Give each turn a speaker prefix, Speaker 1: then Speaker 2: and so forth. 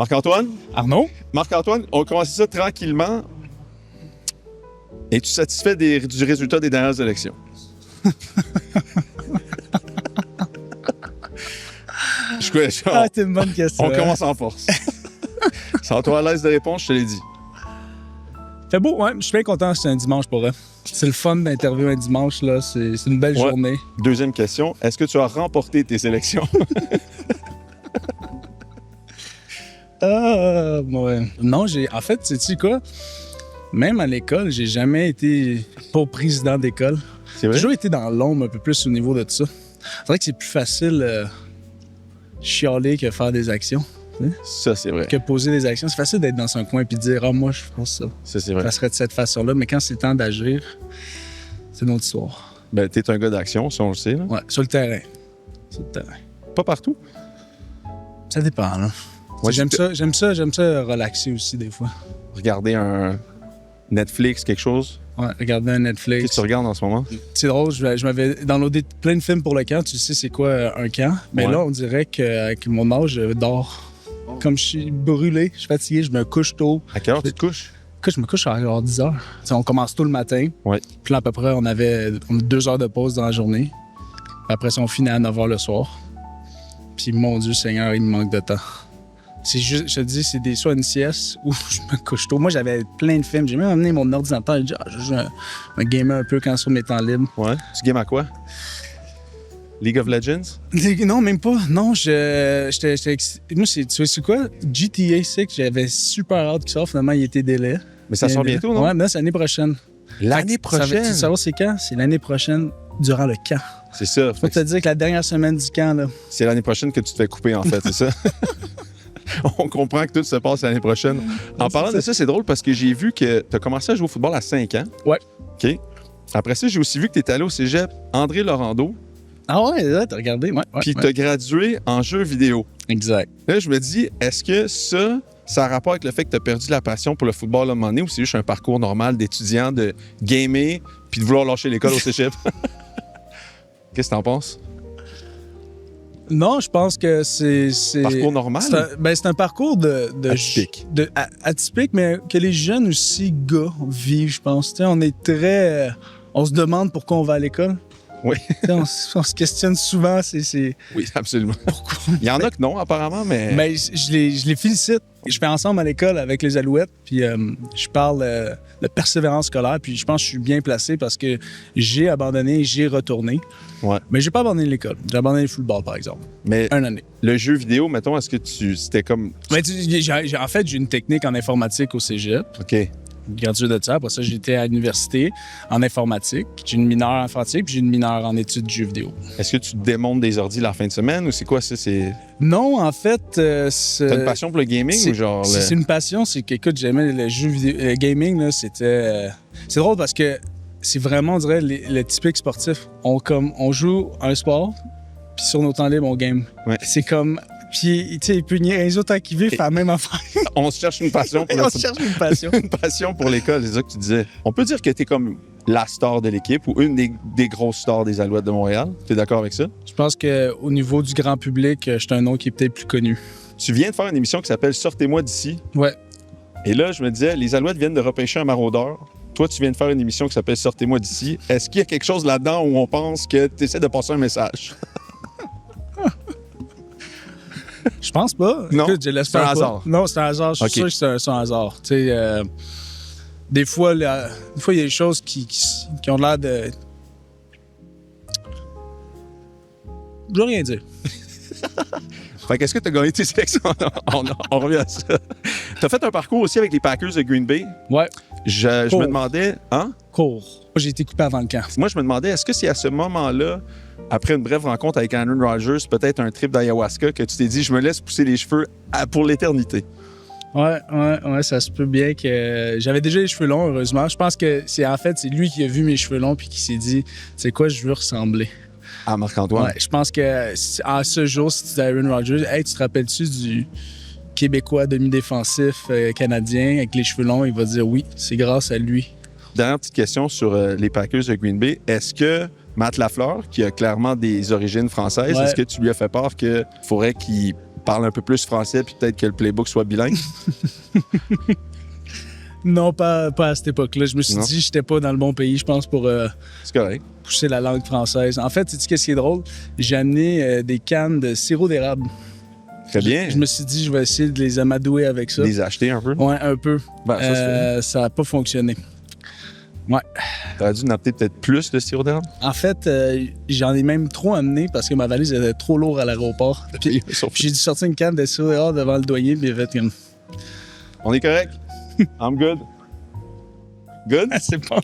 Speaker 1: Marc-Antoine?
Speaker 2: Arnaud?
Speaker 1: Marc-Antoine, on commence ça tranquillement. Es-tu satisfait du résultat des dernières élections?
Speaker 2: C'est une bonne question.
Speaker 1: On commence en force. Sens-toi à l'aise de répondre, je te l'ai dit.
Speaker 2: Fait beau, ouais. Je suis bien content que c'est un dimanche pour eux. C'est le fun d'interviewer un dimanche, là. C'est une belle journée.
Speaker 1: Deuxième question. Est-ce que tu as remporté tes élections?
Speaker 2: Ouais. Non, en fait, sais-tu quoi? Même à l'école, j'ai jamais été pas président d'école.
Speaker 1: C'est vrai?
Speaker 2: J'ai toujours été dans l'ombre un peu plus au niveau de tout ça. C'est vrai que c'est plus facile chialer que faire des actions.
Speaker 1: Ça, c'est vrai.
Speaker 2: Que poser des actions. C'est facile d'être dans un coin et de dire « Ah, moi, je pense ça. »
Speaker 1: Ça, c'est vrai.
Speaker 2: Ça serait de cette façon-là. Mais quand c'est le temps d'agir, c'est une autre histoire.
Speaker 1: Ben, t'es un gars d'action, ça, on le sait. Là.
Speaker 2: Ouais, sur le terrain. Sur le terrain.
Speaker 1: Pas partout?
Speaker 2: Ça dépend, là.
Speaker 1: Ouais,
Speaker 2: j'aime ça relaxer aussi, des fois.
Speaker 1: Regarder un Netflix, quelque chose?
Speaker 2: Ouais, regarder un Netflix.
Speaker 1: Qu'est-ce que tu regardes en ce moment?
Speaker 2: C'est drôle, je m'avais downloadé plein de films pour le camp. Tu sais c'est quoi un camp. Mais là, on dirait qu'avec mon âge, je dors. Comme je suis brûlé, je suis fatigué, je me couche tôt.
Speaker 1: À quelle heure tu te couches?
Speaker 2: Je me couche à 10 heures. T'sais, on commence tôt le matin.
Speaker 1: Ouais.
Speaker 2: Puis là, à peu près, on a 2 heures de pause dans la journée. Puis après ça, on finit à 9 heures le soir. Puis mon Dieu Seigneur, il me manque de temps. C'est juste, je te dis, c'est soit une sieste ou je me couche tôt. Moi, j'avais plein de films. J'ai même amené mon ordinateur. J'ai dit, je joue un gamer un peu quand sur mes temps libres.
Speaker 1: Ouais. Tu games à quoi? League of Legends?
Speaker 2: Non, même pas. Non, moi, c'est quoi? GTA 6, j'avais super hâte qu'il sorte. Finalement, il était délai.
Speaker 1: Mais ça sort bientôt, non?
Speaker 2: Ouais, mais c'est l'année prochaine.
Speaker 1: L'année prochaine?
Speaker 2: Tu sais c'est quand? C'est l'année prochaine, durant le camp.
Speaker 1: C'est ça.
Speaker 2: Je peux te dire que la dernière semaine du camp, là...
Speaker 1: C'est l'année prochaine que tu te fais couper, en fait, c'est ça? On comprend que tout se passe l'année prochaine. En parlant de ça, c'est drôle parce que j'ai vu que tu as commencé à jouer au football à 5 ans.
Speaker 2: Ouais.
Speaker 1: OK. Après ça, j'ai aussi vu que tu étais allé au cégep André Laurando.
Speaker 2: Ah ouais, là, t'as regardé, ouais.
Speaker 1: Puis t'as gradué en jeux vidéo.
Speaker 2: Exact.
Speaker 1: Là, je me dis, est-ce que ça a rapport avec le fait que t'as perdu la passion pour le football à un moment donné ou c'est juste un parcours normal d'étudiant de gamer puis de vouloir lâcher l'école au cégep? Qu'est-ce que t'en penses?
Speaker 2: Non, je pense que c'est...
Speaker 1: Parcours normal?
Speaker 2: C'est un parcours
Speaker 1: atypique.
Speaker 2: Atypique, mais que les jeunes aussi, gars, vivent, je pense. T'sais, on est très... on se demande pourquoi on va à l'école.
Speaker 1: Oui.
Speaker 2: on se questionne souvent.
Speaker 1: Oui, absolument.
Speaker 2: Pourquoi?
Speaker 1: Il y en a que non, apparemment, mais...
Speaker 2: Mais je les félicite. Je fais ensemble à l'école avec les Alouettes, puis je parle de persévérance scolaire, puis je pense que je suis bien placé parce que j'ai abandonné, j'ai retourné.
Speaker 1: Ouais.
Speaker 2: Mais j'ai pas abandonné l'école. J'ai abandonné le football, par exemple.
Speaker 1: Mais
Speaker 2: une année.
Speaker 1: Le jeu vidéo, mettons, est-ce que c'était comme...
Speaker 2: Mais en fait, j'ai une technique en informatique au cégep.
Speaker 1: OK.
Speaker 2: Gradué de ça. Après ça, j'étais à l'université en informatique. J'ai une mineure en informatique, puis j'ai une mineure en études de jeux vidéo.
Speaker 1: Est-ce que tu démontes des ordis la fin de semaine ou c'est quoi ça?
Speaker 2: Non, en fait...
Speaker 1: T'as une passion pour le gaming ou genre...
Speaker 2: C'est une passion, c'est que, écoute, j'aimais le jeu vidéo. Le gaming, là, c'était... c'est drôle parce que c'est vraiment, on dirait, le typique sportif. On joue un sport, puis sur nos temps libres, on game.
Speaker 1: Ouais.
Speaker 2: C'est comme... Puis, tu sais, il peut niaiser autant qu'il veut, faire la même affaire.
Speaker 1: On se cherche une passion pour
Speaker 2: On se cherche une passion.
Speaker 1: Une passion pour l'école, c'est ça que tu disais. On peut dire que t'es comme la star de l'équipe ou une des grosses stars des Alouettes de Montréal. T'es d'accord avec ça?
Speaker 2: Je pense qu'au niveau du grand public, je suis un nom qui est peut-être plus connu.
Speaker 1: Tu viens de faire une émission qui s'appelle « Sortez-moi d'ici ».
Speaker 2: Ouais.
Speaker 1: Et là, je me disais, les Alouettes viennent de repêcher un maraudeur. Toi, tu viens de faire une émission qui s'appelle « Sortez-moi d'ici ». Est-ce qu'il y a quelque chose là-dedans où on pense que tu essaies de passer un message?
Speaker 2: Je pense pas.
Speaker 1: Non,
Speaker 2: écoute,
Speaker 1: c'est un hasard.
Speaker 2: Non, c'est un hasard. Je suis sûr que c'est un hasard. Tu sais, des fois, il y a des choses qui ont l'air de... Je veux rien dire.
Speaker 1: Fait qu'est-ce que tu as gagné tes sélections? on revient à ça. Tu as fait un parcours aussi avec les Packers de Green Bay.
Speaker 2: Ouais.
Speaker 1: Je me demandais... Hein?
Speaker 2: Court. Moi, j'ai été coupé avant le camp.
Speaker 1: Moi, je me demandais, est-ce que c'est à ce moment-là, après une brève rencontre avec Aaron Rodgers, peut-être un trip d'ayahuasca, que tu t'es dit, je me laisse pousser les cheveux pour l'éternité?
Speaker 2: Ouais, ça se peut bien que... J'avais déjà les cheveux longs, heureusement. Je pense que c'est lui qui a vu mes cheveux longs puis qui s'est dit, c'est quoi, je veux ressembler.
Speaker 1: À Marc-Antoine?
Speaker 2: Ouais, je pense que à ce jour, si tu dis Aaron Rodgers, hey, tu te rappelles-tu du Québécois demi-défensif canadien avec les cheveux longs? Il va dire oui, c'est grâce à lui.
Speaker 1: Dernière petite question sur les Packers de Green Bay. Est-ce que Matt Lafleur, qui a clairement des origines françaises, est-ce que tu lui as fait part qu'il faudrait qu'il parle un peu plus français, puis peut-être que le playbook soit bilingue?
Speaker 2: Non, pas à cette époque-là. Je me suis
Speaker 1: Non.
Speaker 2: dit que j'étais pas dans le bon pays, je pense, pour
Speaker 1: C'est correct.
Speaker 2: pousser la langue française. En fait, sais-tu qu'est-ce qui est drôle? J'ai amené des cannes de sirop d'érable.
Speaker 1: Très bien.
Speaker 2: Je me suis dit, je vais essayer de les amadouer avec ça.
Speaker 1: Les acheter un peu.
Speaker 2: Ouais, un peu.
Speaker 1: Ben,
Speaker 2: Ça n'a pas fonctionné. Ouais.
Speaker 1: T'aurais dû napper peut-être plus de sirop d'érable.
Speaker 2: En fait, j'en ai même trop amené parce que ma valise était trop lourde à l'aéroport. Puis j'ai dû sortir une canne de sirop d'érable devant le douanier, puis il avait fait comme...
Speaker 1: On est correct. I'm good. Good?
Speaker 2: C'est pas